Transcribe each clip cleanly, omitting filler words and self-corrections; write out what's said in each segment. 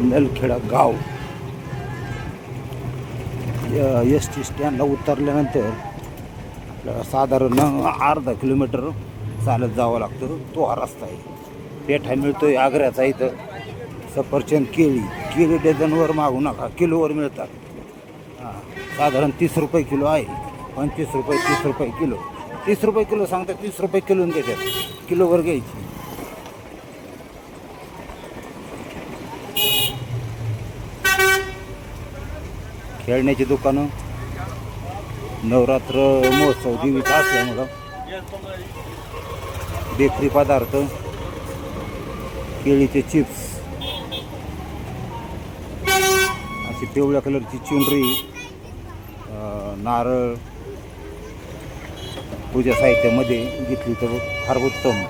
नलखेडा गाव. S T स्टँडला उतरल्यानंतर आपल्याला साधारण अर्धा किलोमीटर चालत जावं लागतं. तो हा रस्ता आहे. पेठा मिळतोय आग्र्याचा. इथं सफरचंद केळी डझनवर मागू नका, किलोवर मिळतात. हां, साधारण 30 रुपये किलो आहे. 25 रुपये 30 रुपये किलो. 30 रुपये किलो सांगतात, 30 रुपये किलोने देतात. किलोवर घ्यायची. खेळण्याची दुकानं, नवरात्र महोत्सव देवीचा असल्यामुळं बेकरी पदार्थ, केळीचे चिप्स, अशी पिवळ्या कलरची चुनरी, नारळ पूजा साहित्यामध्ये घेतली तर फार उत्तम.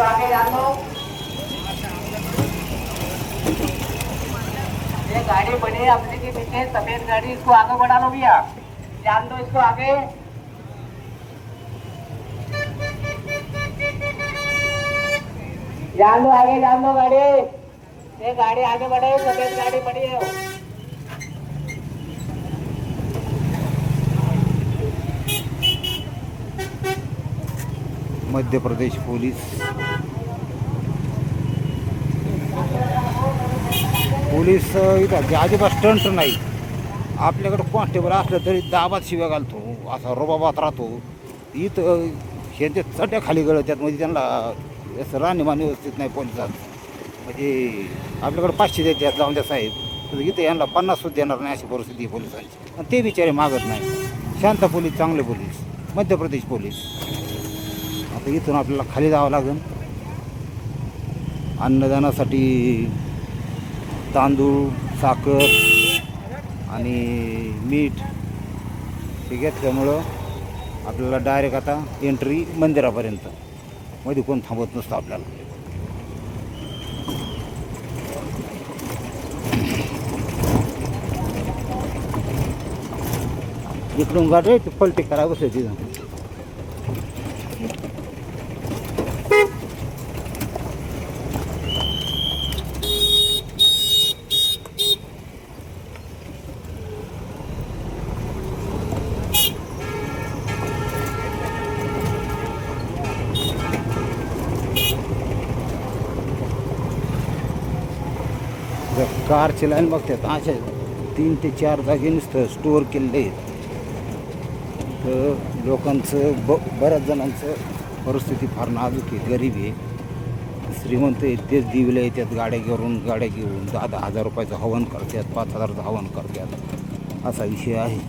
आगे जान दो, ये गाड़ी बड़ी है अपने के पीछे, सफेद गाड़ी, इसको आगे बढ़ा लो भैया, जान दो इसको आगे. जान दो आगे, जान दो गाड़ी, ये गाड़ी आगे बढ़े, सफेद गाड़ी बड़ी है. मध्य प्रदेश पोलीस इथं अजिबात स्टंट नाही. आपल्याकडं कॉन्स्टेबल असलं तरी दाबात शिव्या घालतो, असा रोबाबात राहतो. इथं ह्यांच्या चट्या खाली गळत्यात. म्हणजे त्यांना असं राहणीमान व्यवस्थित नाही पोलिसात. म्हणजे आपल्याकडं 500 देतात, जाऊन द्या साहेब. तर इथं यांना 50 सुद्धा देणार नाही, अशी परिस्थिती आहे पोलिसांची. आणि ते बिचारे मागत नाही. शांत पोलीस, चांगले पोलीस, मध्य प्रदेश पोलीस. आता इथून आपल्याला खाली जावं लागेल. अन्नदानासाठी तांदूळ, साखर आणि मीठ हे घेतल्यामुळं आपल्याला डायरेक्ट आता एंट्री मंदिरापर्यंत. मध्ये कोण थांबत नसतं आपल्याला. इकडून गाडी पलटी करा बसले तिथं. कारची लाईन बघतात. अशा 3 ते 4 जागी नुसतं स्टोअर केलेले आहेत. तर लोकांचं बऱ्याच जणांचं परिस्थिती फार नाजूक आहे, गरीब आहे. श्रीमंत आहेत तेच दिवले येतात गाड्या घेऊन 10-10 हजार रुपयाचं हवन करतात, 5,000चं हवन करतात. असा विषय आहे.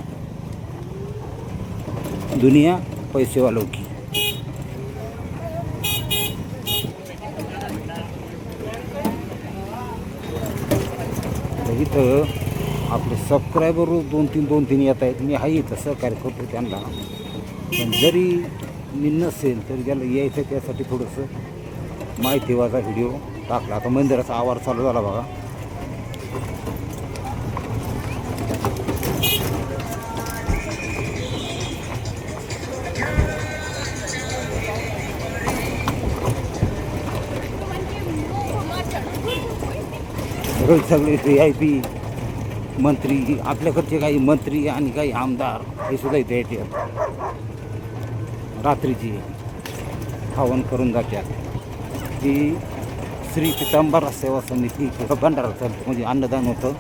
दुनिया पैसेवालों की. इथं आपले सबस्क्रायबर 2-3 येत आहेत. मी हाही इथं सहकार्य करतो त्यांना. पण जरी मी नसेल तरी ज्याला यायचं त्यासाठी थोडंसं माहितीवाचा व्हिडिओ टाकला. आता मंदिराचा आवार चालू झाला बघा. सगळे VIP मंत्री, आपल्याकडचे काही मंत्री आणि काही आमदार हे सुद्धा इथे येतात. रात्रीची हवन करून जातात. ही श्री पितांबरा सेवा समिती भंडारा चालतो, म्हणजे अन्नदान होतं.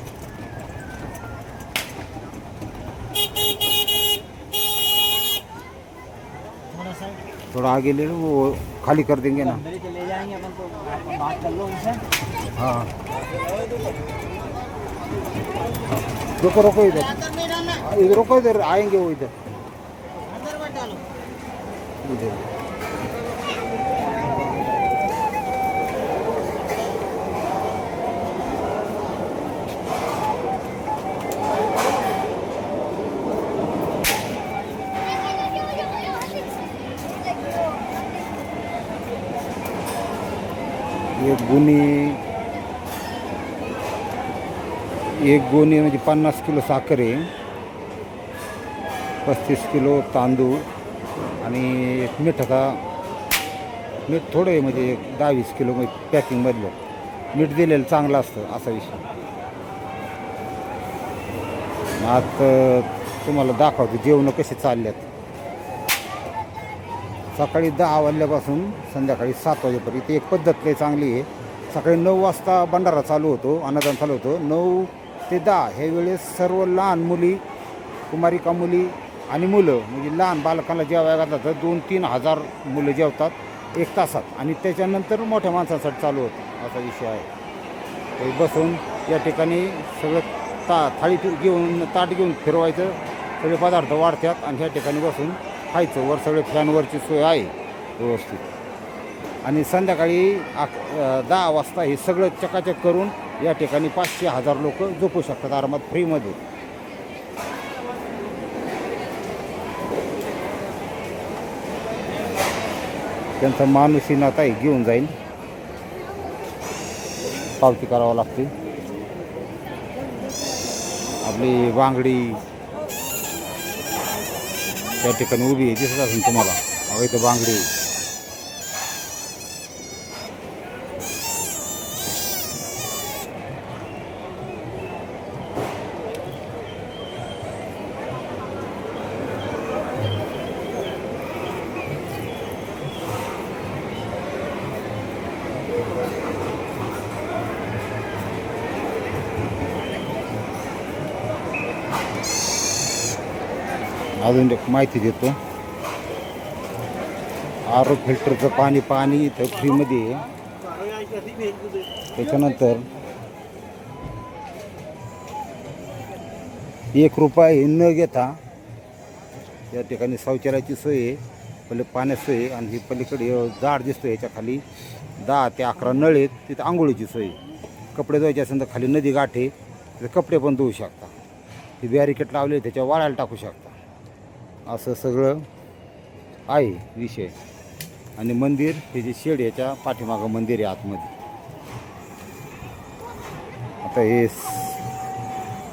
थोड़ा आगे ले लो, वो खाली कर देंगे ना. हाँ रुको इधर रुको, इधर आएंगे वो इधर. एक गोणी म्हणजे 50 किलो साखर आहे, 35 किलो तांदूळ आणि एक मीठ थोडं आहे, म्हणजे 10-20 किलो पॅकिंगमधलं मीठ दिलेलं चांगलं असतं असा विषय. आता तुम्हाला दाखवतो जेवणं कसे चालल्यात. सकाळी 10 वाजल्यापासून संध्याकाळी 7 वाजेपर्यंत एक पद्धत काही चांगली आहे. सकाळी 9 वाजता भंडारा चालू होतो, अन्नदान चालू होतं. 9 ते 10 ह्या वेळेस सर्व लहान मुली, कुमारिका मुली आणि मुलं, म्हणजे लहान बालकांना जेवायला घातलं तर 2-3 हजार मुलं जेवतात 1 तासात. आणि त्याच्यानंतर मोठ्या माणसांसाठी चालू होतं असा विषय आहे. ते बसून या ठिकाणी सगळं थाळी घेऊन ताट घेऊन फिरवायचं, सगळे पदार्थ वाढतात आणि ह्या ठिकाणी बसून खायचं. वर सगळे फॅनवरची सोय आहे व्यवस्थित. आणि संध्याकाळी 10 वाजता हे सगळं चकाचक करून या ठिकाणी 500-1000 लोक झोपू शकतात आरामात फ्रीमध्ये. त्यांचा माणूसही नाता आहे, घेऊन जाईल, पावती करावं लागते. आपली बांगडी त्या ठिकाणी उभी आहे, दिसत असेल तुम्हाला. अहो इथं बांगडी. अजून एक माहिती देतो. आरो फिल्टरचं पाणी इथं फ्रीमध्ये आहे. त्याच्यानंतर 1 रुपया न घेता या ठिकाणी शौचालयाची सोय आहे, पहिले पाण्याची सोय आहे. आणि ही पलीकडे झाड दिसतो, याच्या खाली 10 ते 11 नळ आहेत, तिथं आंघोळीची सोय आहे. कपडे धुवायचे असेल तर खाली नदी गाठे, तर कपडे पण धुवू शकता. ती बॅरिकेड लावले, त्याच्या वाळायला टाकू शकता. असं सगळं आहे विषय. आणि मंदिर हे जे शेड याच्या पाठीमागं मंदिर आहे आतमध्ये. आता हे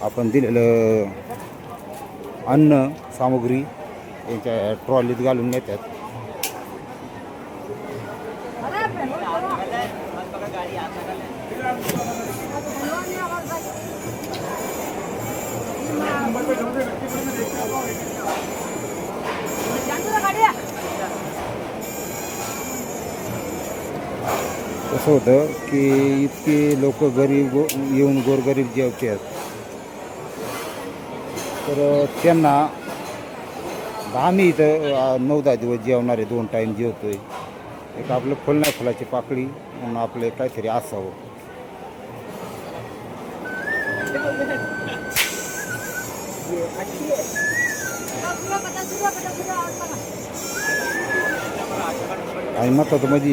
आपण दिलेलं अन्न सामुग्री यांच्या ट्रॉलीत घालून नेतात. कसं होतं की इतके लोक गरीब येऊन गोरगरीब जेवतात, तर त्यांना आम्ही इथं 9-10 दिवस जेवणारे 2 टाईम जेवतोय. एक आपलं फुल नाही फुलाची पाकळी म्हणून आपलं काहीतरी असावं. आणि महत्त्वाचं म्हणजे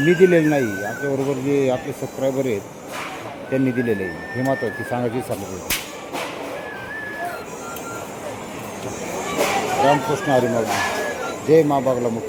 मी दिलेलं नाही, आपल्याबरोबर जे आपले सबस्क्रायबर आहेत त्यांनी दिलेलं आहे, हे महत्त्वाची सांगायची विसरलो. रामकृष्ण हरी. जय मा बागलामुख.